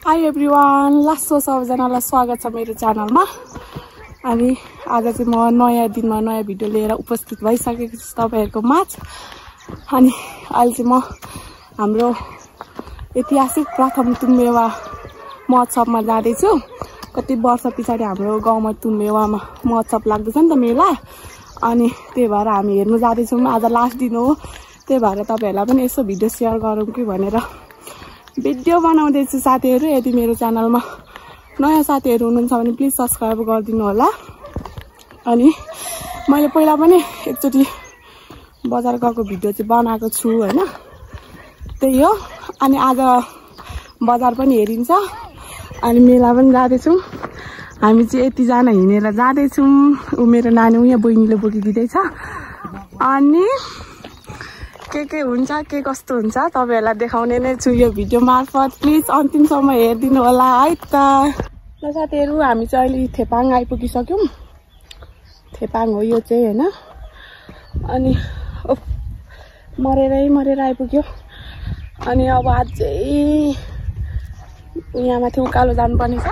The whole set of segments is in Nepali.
हाई एभ्रिवान, लास्ट सबैजनालाई स्वागत छ मेरो च्यानलमा। अनि आज चाहिँ म नयाँ दिनमा नयाँ भिडियो लिएर उपस्थित भइसकेको छु तपाईहरुको माझ। अनि अहिले चाहिँ म हाम्रो ऐतिहासिक प्रथम तुम्बेवा महोत्सवमा जाँदैछु। कति वर्ष पछाडि हाम्रो गाउँमा तुम्बेवामा महोत्सव लाग्दैछ नि त मेला, अनि त्यही भएर हामी हेर्नु जाँदैछौँ। आज लास्ट दिन हो, त्यही भएर तपाईहरुलाई पनि यसो भिडियो शेयर गरौँ कि भनेर भिडियो बनाउँदैछु साथीहरु। यदि मेरो च्यानलमा नयाँ साथीहरु हुनुहुन्छ भने प्लिज सब्स्क्राइब गरिदिनु होला। अनि मैले पहिला पनि एकचोटी बजार गएको भिडियो चाहिँ बनाएको छु हैन, त्यही हो। अनि आज बजार पनि हेरिन्छ अनि मेला पनि जाँदैछौँ। हामी चाहिँ यति जना हिँडेर जाँदैछौँ। उ मेरो नानी उहाँ बहिनीले बोकिदिँदैछ। अनि के हुन्छ के कस्तो हुन्छ तपाईहरुलाई देखाउने नै छु यो भिडियो मार्फत। प्लिज अन्तिमसम्म हेरिदिनु होला है त। ल साथीहरु, हामी चाहिँ अहिले थेपाङ आइपुगिसक्यौं। थेपाङ हो यो चाहिँ हैन। अनि मरेर आइपुग्यो। अनि अब अझै यहाँ माथि उकालो जानुपर्ने छ,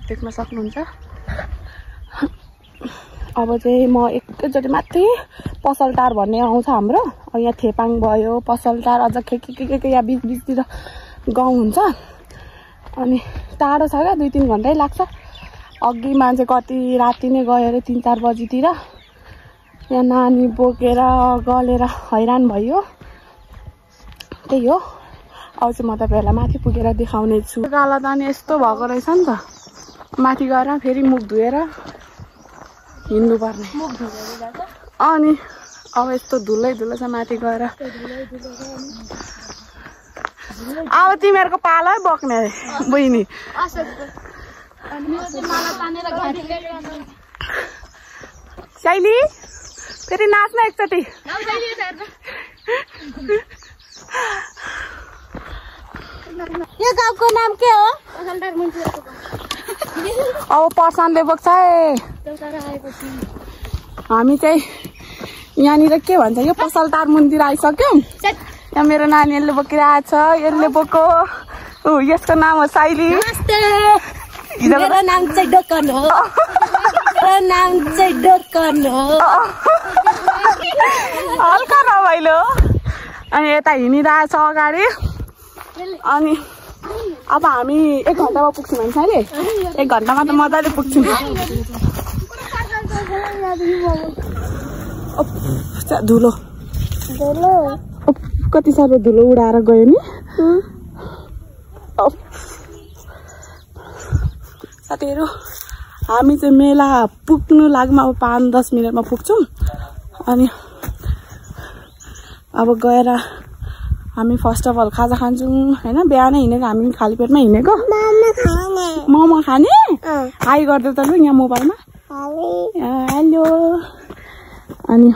देख्न सक्नुहुन्छ। अब चाहिँ म एकैचोटि माथि पसलटार भन्ने आउँछ हाम्रो। यहाँ थेपाङ भयो, पसलटार, अझ के यहाँ बीचतिर गाउँ हुन्छ। अनि टाढो छ क्या, 2-3 घन्टै लाग्छ। अघि मान्छे कति राति नै गयो अरे, 3-4 बजीतिर। यहाँ नानी बोकेर गलेर हैरान भयो। त्यही हो। अब चाहिँ म तपाईहरुलाई माथि पुगेर देखाउने छु। गाला दानी यस्तो भएको रहेछ नि त। माथि गएर फेरि मुख धुएर हिँड्नु पर्ने। अनि अब यस्तो धुलै छ माथि गएर। अब तिमीहरूको पालै बोक्ने बहिनी। शैली फेरि नाच्न एकचोटि। यो गाउँको नाम के हो? अब पर्सानले बोक्छ है। हामी चाहिँ यहाँनिर के भन्छ, यो पसलटार मन्दिर आइसक्यौं। यहाँ मेरो नानीहरूले बोकिरहेको छ। यसले बोको। यसको नाम हो साइली। मेरो नाम चाहिँ डोकन हो। हल्का रमाइलो। अनि यता हिँडिरहेछ अगाडि। अनि अब हामी 1 घन्टामा पुग्छौँ भन्छ अरे। 1 घन्टामा त मजाले पुग्छौँ। धुलो कति साह्रो धुलो उडाएर गयो नि। साथीहरु, हामी चाहिँ मेला पुग्नु लाग्मा अब 5-10 मिनटमा पुग्छौँ। अनि अब गएर हामी फर्स्ट अफ अल खाजा खान्छौँ हैन। बिहानै हिँडेको हामी, खाली पेटमा हिँडेको। मोमो खाने? हाई गर्दै त लु यहाँ मोबाइलमा। हेलो। अनि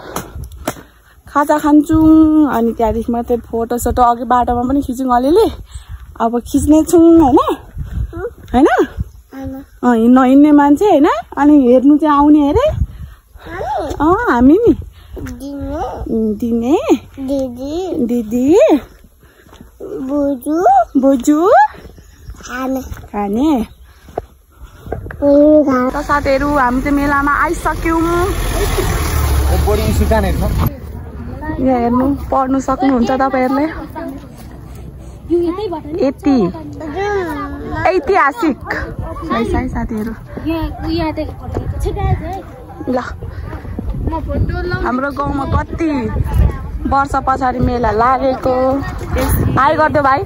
खाजा खान्छौँ। अनि त्यहाँदेखि मात्रै फोटो सोटो अघि बाटोमा पनि खिच्यौँ अलिअलि। अब खिच्ने छौँ हैन। हिँड्ने मान्छे हैन। अनि हेर्नु चाहिँ आउने अरे। हामी नि दिने दिदी बोजू खाने। त साथीहरु, हामी चाहिँ मेलामा आइसक्यौँ। यहाँ हेर्नु पढ्नु सक्नुहुन्छ तपाईहरुले। यति ऐतिहासिक है साथीहरु। ल हाम्रो गाउँमा कति वर्ष पछाडि मेला लागेको। हाई गर्दै भाइ।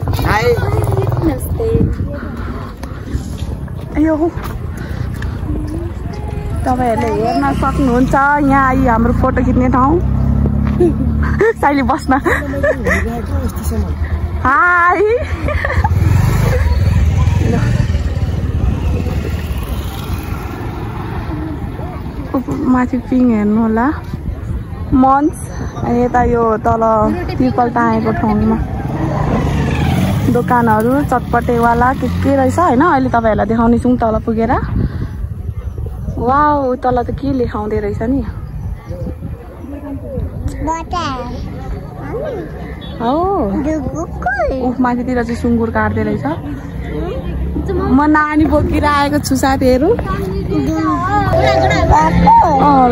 यो तपाईहरुले हेर्न सक्नुहुन्छ। यहाँ आई हाम्रो फोटो खिच्ने ठाउँ। साइली बस्न। हाई। माथि पिङ हेर्नु होला, मन्च। यता यो तल तिर्पल टाँगेको ठाउँमा दोकानहरू चटपटेवाला के रहेछ हैन। अहिले तपाईहरुलाई देखाउने छौं तल पुगेर। वाउ तल त के लेखाउँदै रहेछ नि। हो माथितिर चाहिँ सुँगुर काट्दै रहेछ। म नानी बोकेर आएको छु साथीहरु।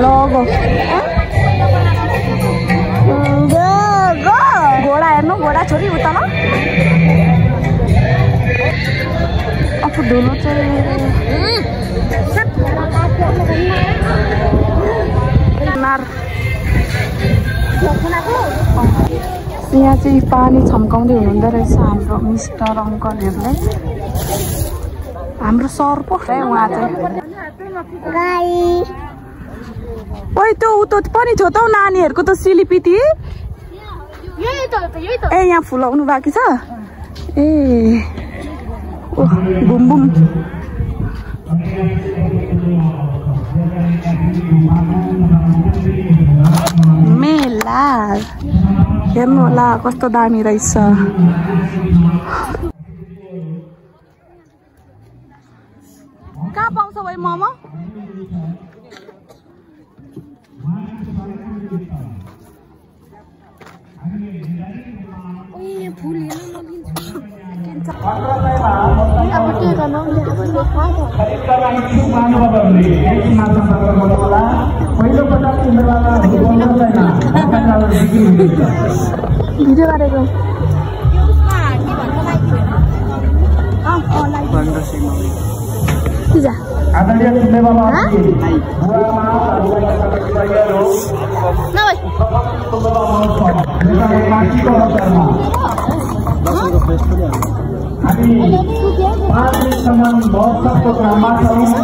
लगो घोडा हेर्नु घोडा छोरी उता ल। अब धुलो चाहिँ यहाँ चाहिँ पानी छम्काउँदै हुनुहुँदो रहेछ हाम्रो मिस्टर अङ्कलहरुले। हाम्रो सर पो है उहाँ चाहिँ। ओइ त्यो उतो पनि थियो त नानीहरुको त सिलिपिटी। ए यहाँ फुलाउनु बाँकी छ। ए बुम बुम मेला हेर्नु होला कस्तो दामी रहेछ। कहाँ पाउँछ भाइ मोमो? भिडियो गरेको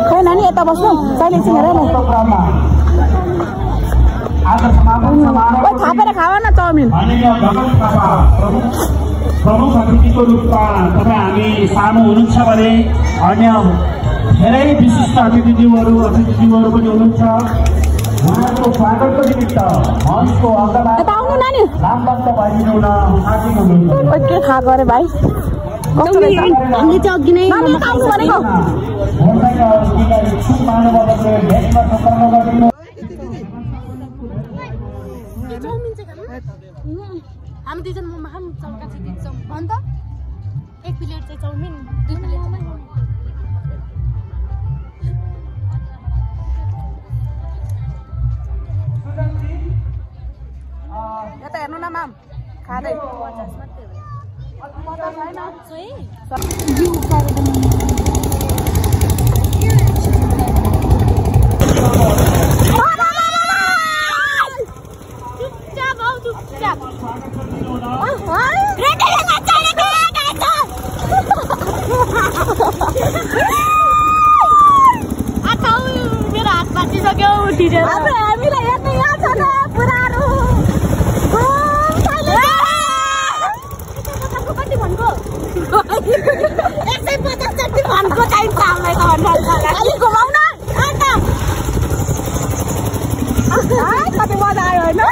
खै नानी यता बस्नु कहिले सिंहेर थापेर खाऊ न चाउमिन। प्रमुख अतिथिको रूपमा तपाईँ हामी सानो हुनुहुन्छ भने अन्य धेरै विशिष्ट अतिथिज्यूहरू पनि हुनुहुन्छ। उहाँको स्वागतको निमित्त मञ्चको अगाडि नामबद्ध भइदिनु हुन आग्रह गर्दछु। के खाएको अरे भाइ? कस्तो रहेछ? हामीले चाहिँ अघि नै नानी खाऊ भनेको। हामी दुईजना मोमो खाऊँ चौका चाहिँ दिन्छौँ अन्त एक प्लेट चाहिँ चाउमिन 2 प्लेट यता हेर्नु न माम खाँदै मेरो हात बाँचिसक्यो उठिरहेर हामीलाई हेर्नु यहाँ छ न पुरानो कति भनेको 150 जति भनेको चाहिन्छ हामीलाई त अलिक घुमाउ न अन्त कति मजा आयो होइन?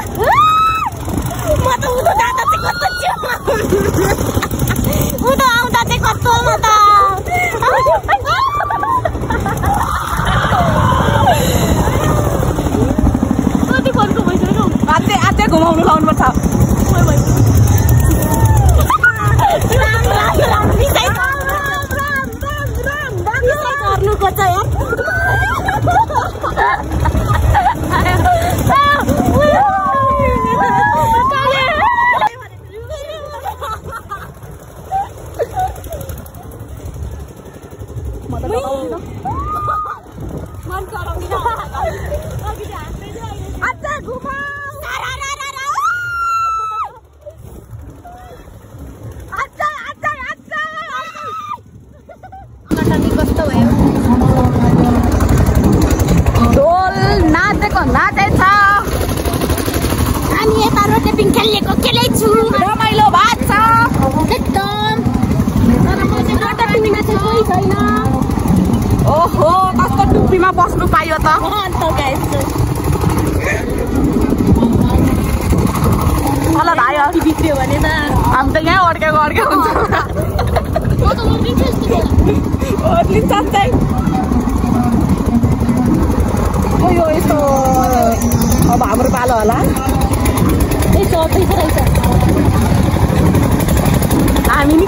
म त उठो जाँदा चाहिँ कस्तो थियो उठो आउँदा चाहिँ कस्तो म त कति फोनको भइसक्यो आजै घुमाउनु लाउनुपर्छ। रमाइलो भात छ एकदम ओहो कस्तो टुप्पीमा बस्नु पाइयो त बिग्रियो भने त हामी त यहाँ अड्केको हुन्छ। ओर्लिन्छ चाहिँ यो यस्तो अब हाम्रो पालो होला हामी नि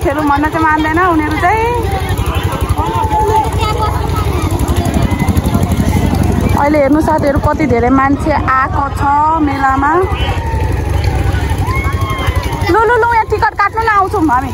खेलौँ भन्न चाहिँ मान्दैन उनीहरू चाहिँ। अहिले हेर्नु साथीहरू कति धेरै मान्छे आएको छ मेलामा। लु लु लु यहाँ टिकट काट्नु न आउँछौँ हामी।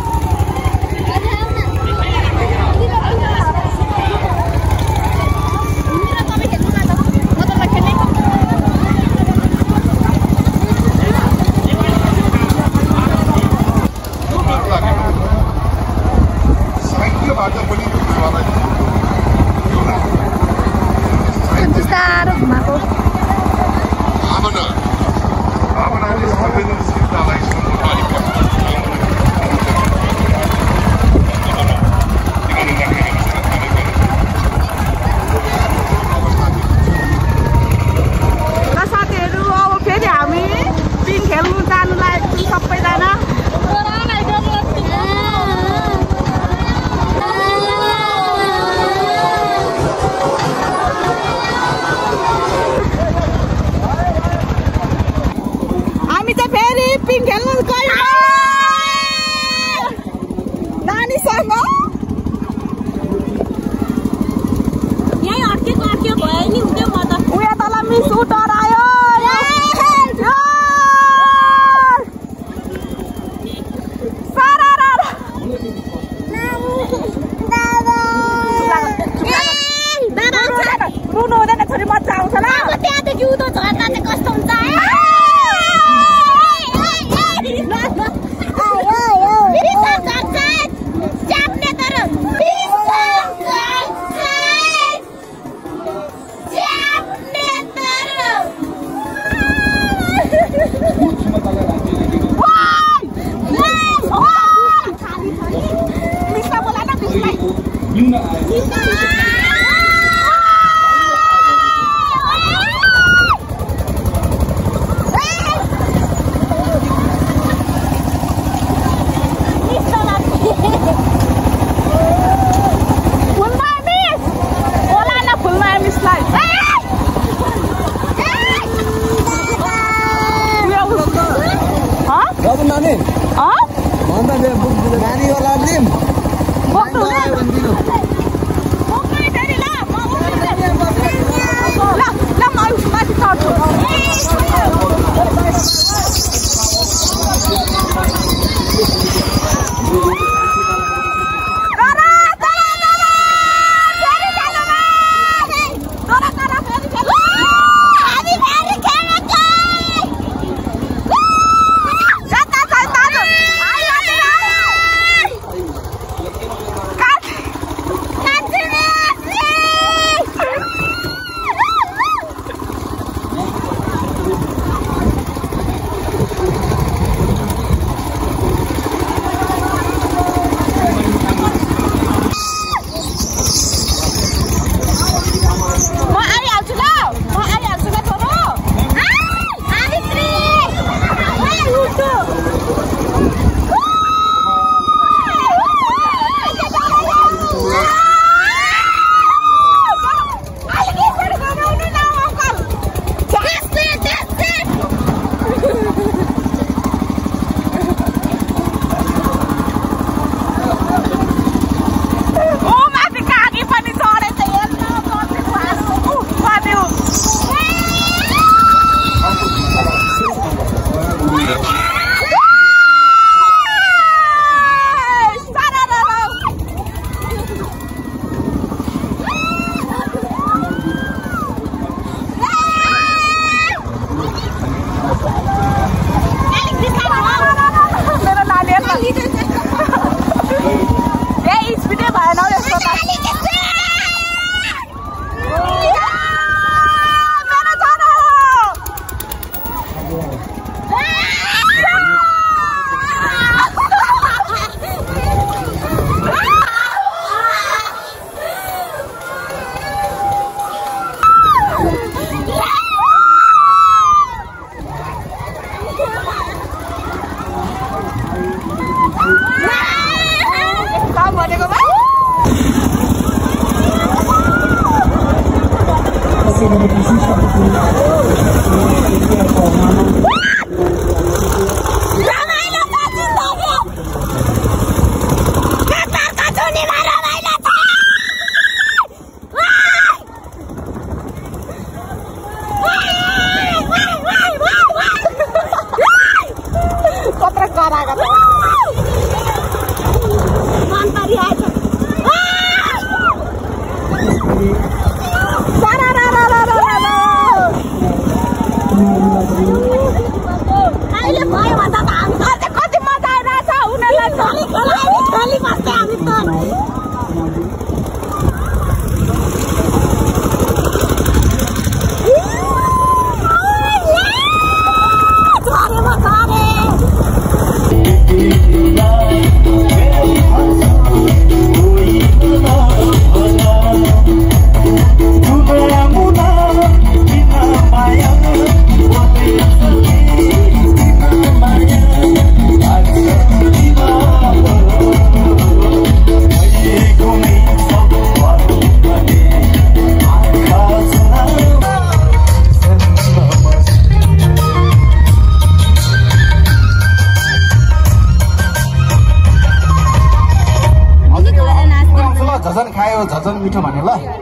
झजन खायो झजन मिठो भने ल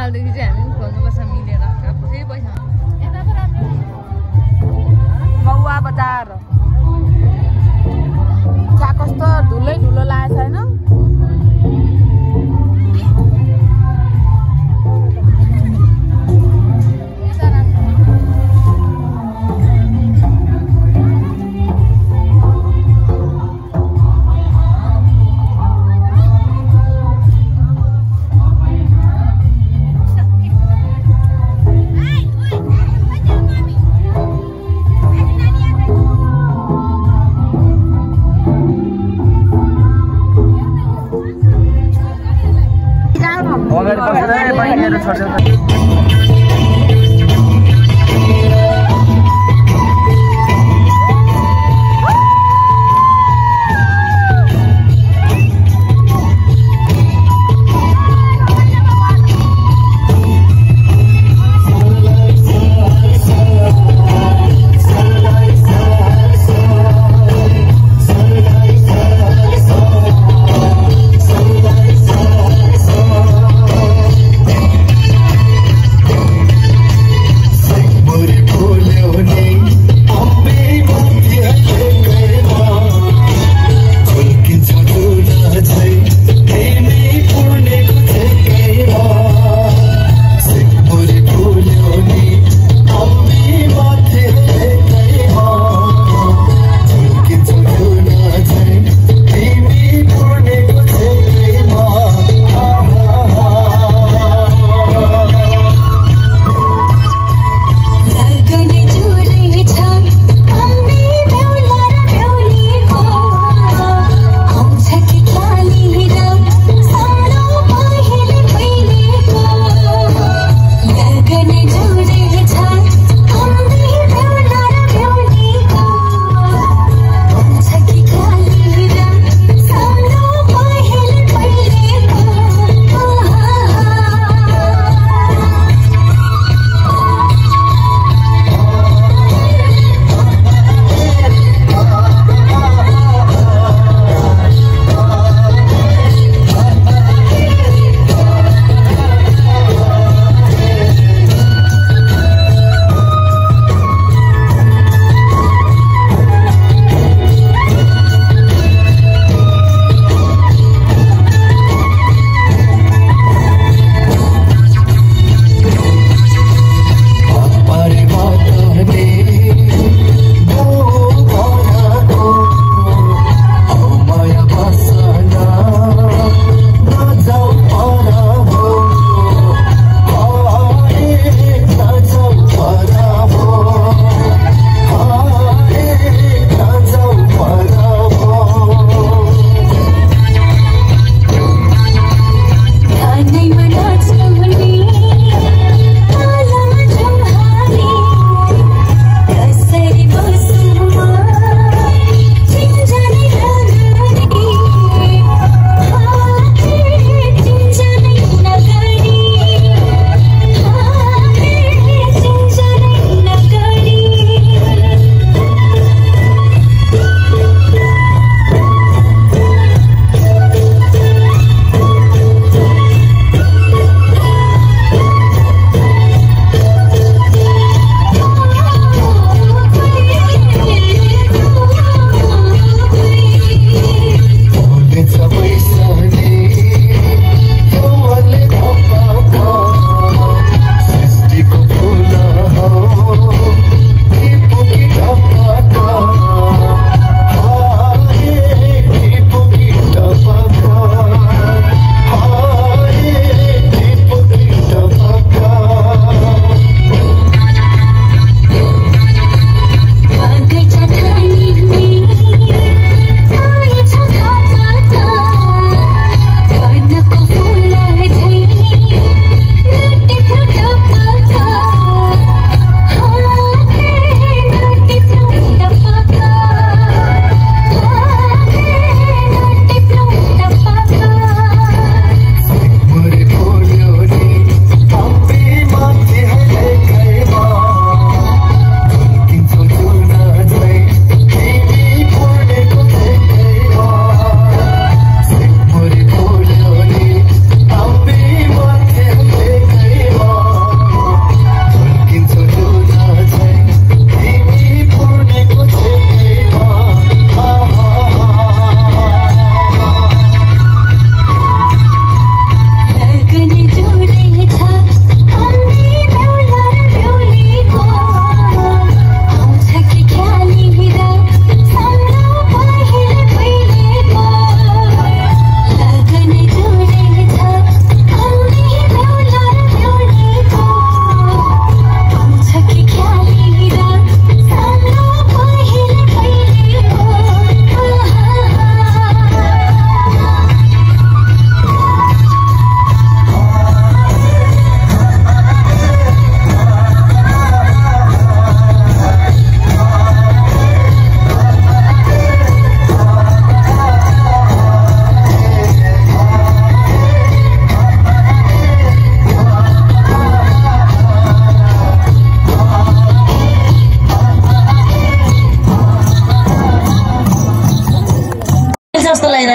सालदेखि चाहिँ हामी खोल्नुपर्छ मिलेर पुरै पैसा मौवा बजार त्यहाँ कस्तो धुलै धुलो लागेको छैन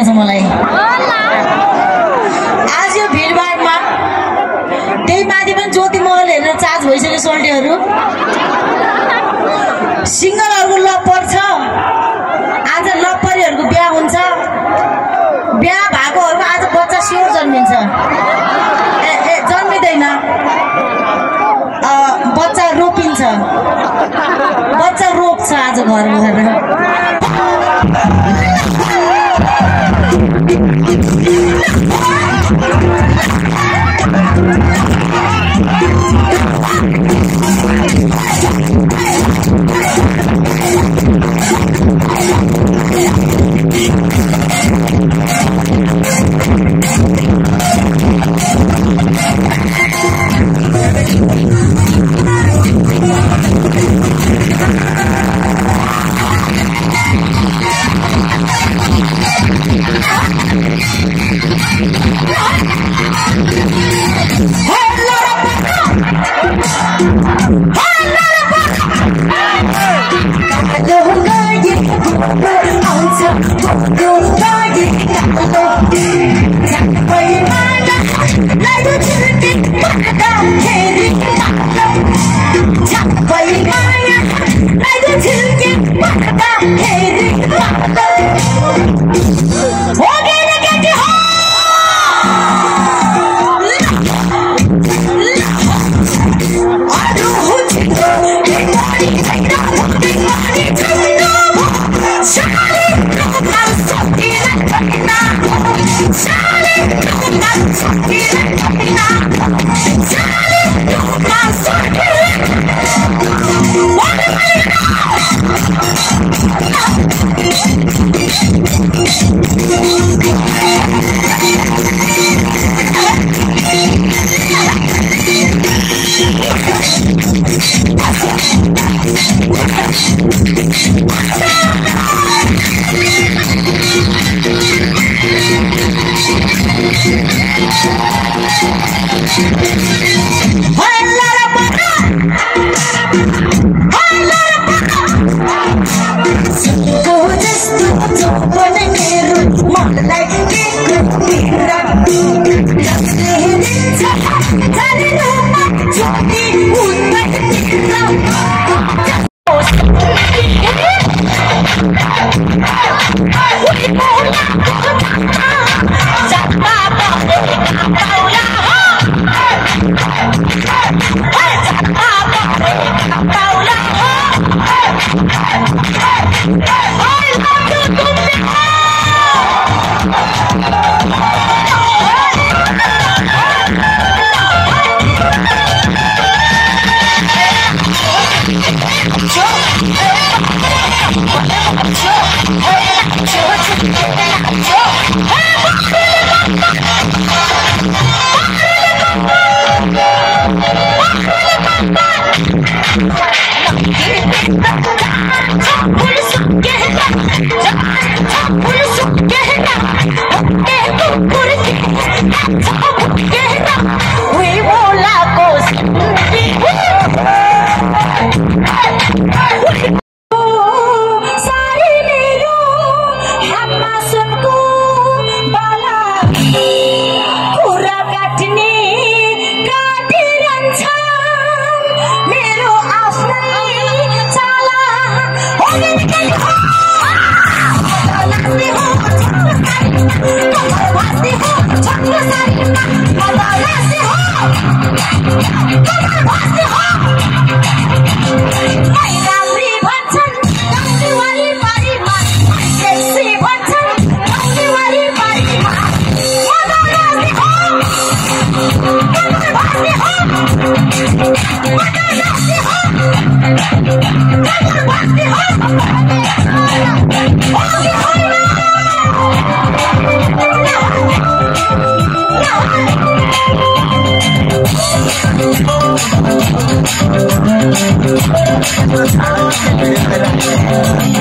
लागिरहेछ मलाई। आज यो भिडभाडमा त्यही माथि पनि ज्योति महल हेरेर चार्ज भइसक्यो सोल्टीहरू। सिङ्गलहरूको लप्पर छ। आज लप्परीहरूको बिहा हुन्छ। बिहा भएकोहरूको आज बच्चा स्योर जन्मिन्छ। जन्मिँदैन, बच्चा रोपिन्छ। बच्चा रोप्छ आज घर गएर।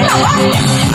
No.